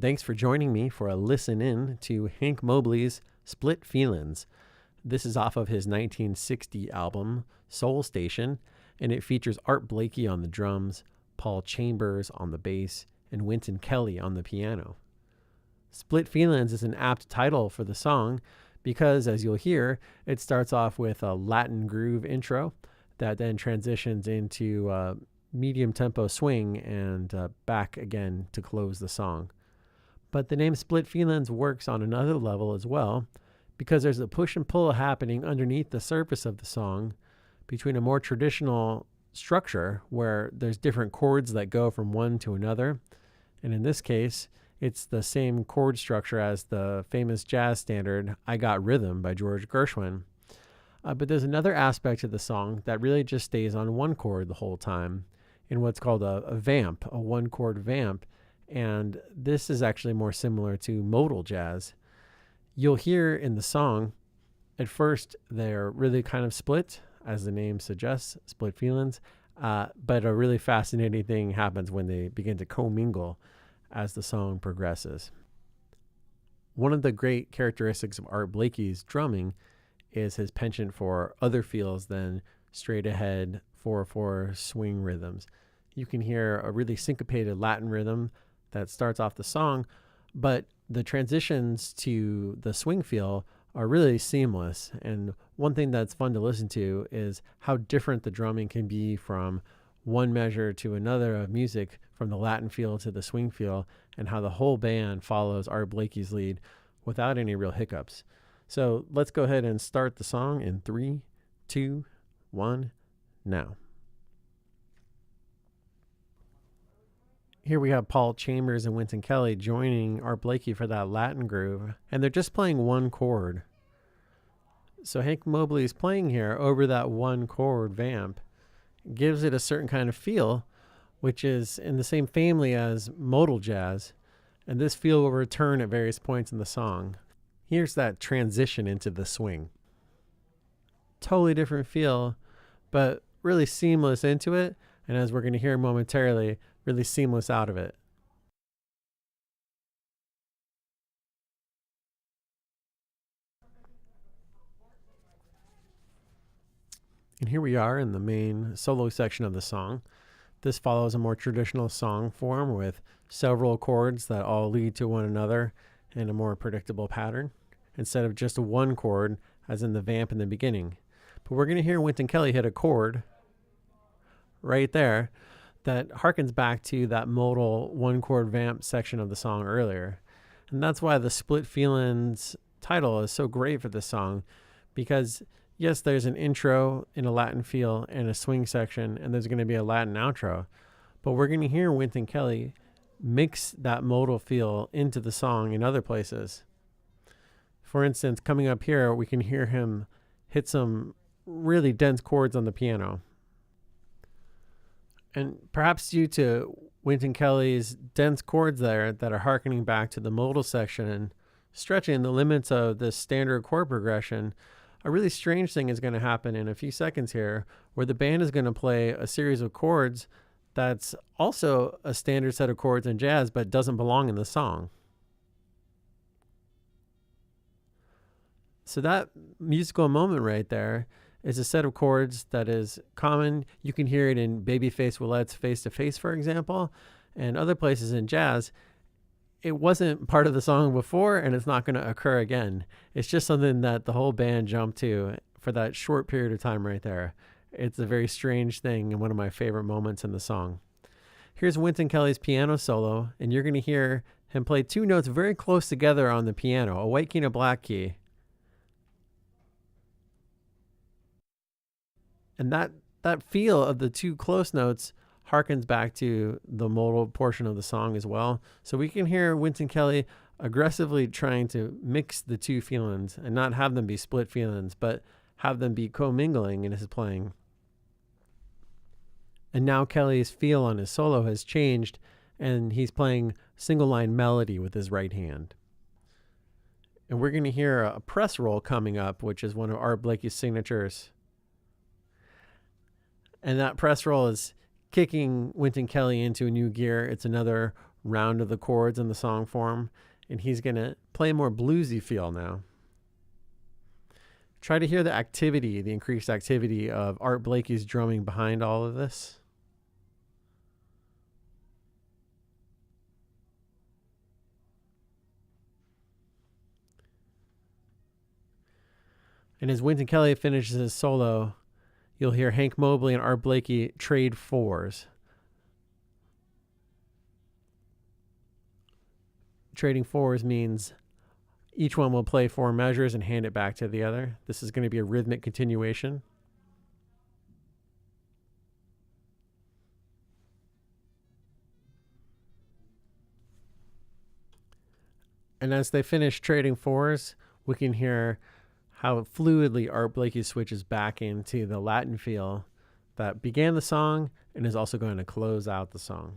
Thanks for joining me for a listen in to Hank Mobley's Split Feelins. This is off of his 1960 album, Soul Station, and it features Art Blakey on the drums, Paul Chambers on the bass, and Wynton Kelly on the piano. Split Feelins is an apt title for the song because, as you'll hear, it starts off with a Latin groove intro that then transitions into medium tempo swing and back again to close the song. But the name Split Feelins works on another level as well, because there's a push and pull happening underneath the surface of the song between a more traditional structure where there's different chords that go from one to another. And in this case, it's the same chord structure as the famous jazz standard I Got Rhythm by George Gershwin. But there's another aspect to the song that really just stays on one chord the whole time in what's called a vamp, a one chord vamp. And this is actually more similar to modal jazz. You'll hear in the song, at first, they're really kind of split, as the name suggests, split feelings. But a really fascinating thing happens when they begin to commingle as the song progresses. One of the great characteristics of Art Blakey's drumming is his penchant for other feels than straight ahead 4/4 swing rhythms. You can hear a really syncopated Latin rhythm that starts off the song, but the transitions to the swing feel are really seamless. And one thing that's fun to listen to is how different the drumming can be from one measure to another of music, from the Latin feel to the swing feel, and how the whole band follows Art Blakey's lead without any real hiccups. So let's go ahead and start the song in 3, 2, 1, now. Here we have Paul Chambers and Wynton Kelly joining Art Blakey for that Latin groove, and they're just playing one chord. So Hank Mobley is playing here over that one chord vamp, gives it a certain kind of feel, which is in the same family as modal jazz, and this feel will return at various points in the song. Here's that transition into the swing. Totally different feel, but really seamless into it, and as we're going to hear momentarily, really seamless out of it. And here we are in the main solo section of the song. This follows a more traditional song form with several chords that all lead to one another in a more predictable pattern, instead of just one chord as in the vamp in the beginning. But we're going to hear Wynton Kelly hit a chord right there that harkens back to that modal one chord vamp section of the song earlier. And that's why the Split Feelins title is so great for this song, because yes, there's an intro in a Latin feel and a swing section, and there's going to be a Latin outro, but we're going to hear Wynton Kelly mix that modal feel into the song in other places. For instance, coming up here, we can hear him hit some really dense chords on the piano. And perhaps due to Wynton Kelly's dense chords there that are harkening back to the modal section and stretching the limits of the standard chord progression, a really strange thing is going to happen in a few seconds here, where the band is going to play a series of chords that's also a standard set of chords in jazz, but doesn't belong in the song. So that musical moment right there is a set of chords that is common. You can hear it in Babyface Willette's Face to Face, for example, and other places in jazz. It wasn't part of the song before, and it's not going to occur again. It's just something that the whole band jumped to for that short period of time right there. It's a very strange thing and one of my favorite moments in the song. Here's Wynton Kelly's piano solo, and you're going to hear him play two notes very close together on the piano, a white key and a black key. And that feel of the two close notes harkens back to the modal portion of the song as well. So we can hear Wynton Kelly aggressively trying to mix the two feelings and not have them be split feelings, but have them be commingling in his playing. And now Kelly's feel on his solo has changed, and he's playing single line melody with his right hand. And we're going to hear a press roll coming up, which is one of Art Blakey's signatures. And that press roll is kicking Wynton Kelly into a new gear. It's another round of the chords in the song form, and he's going to play a more bluesy feel now. Try to hear the activity, the increased activity of Art Blakey's drumming behind all of this. And as Wynton Kelly finishes his solo, you'll hear Hank Mobley and Art Blakey trade fours. Trading fours means each one will play 4 measures and hand it back to the other. This is going to be a rhythmic continuation. And as they finish trading fours, we can hear how fluidly Art Blakey switches back into the Latin feel that began the song and is also going to close out the song.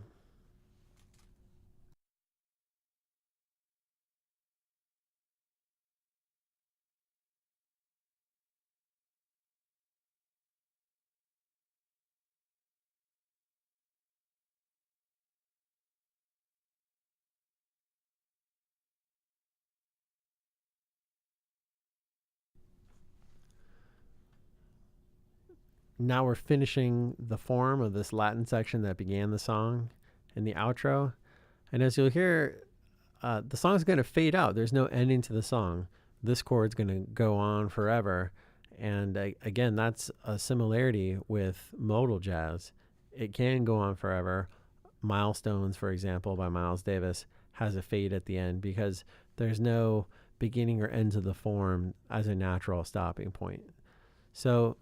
Now we're finishing the form of this Latin section that began the song and the outro. And as you'll hear, the song's going to fade out. There's no ending to the song. This chord's going to go on forever. And again, that's a similarity with modal jazz. It can go on forever. Milestones, for example, by Miles Davis, has a fade at the end because there's no beginning or end to the form as a natural stopping point. So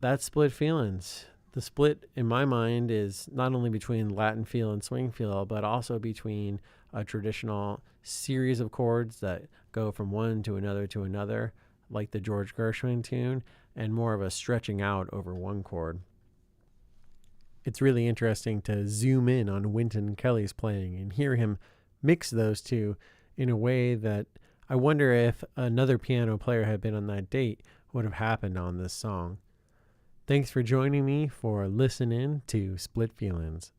that's Split Feelins. The split, in my mind, is not only between Latin feel and swing feel, but also between a traditional series of chords that go from one to another, like the George Gershwin tune, and more of a stretching out over one chord. It's really interesting to zoom in on Wynton Kelly's playing and hear him mix those two in a way that I wonder if another piano player had been on that date would have happened on this song. Thanks for joining me for listening to Split Feelins.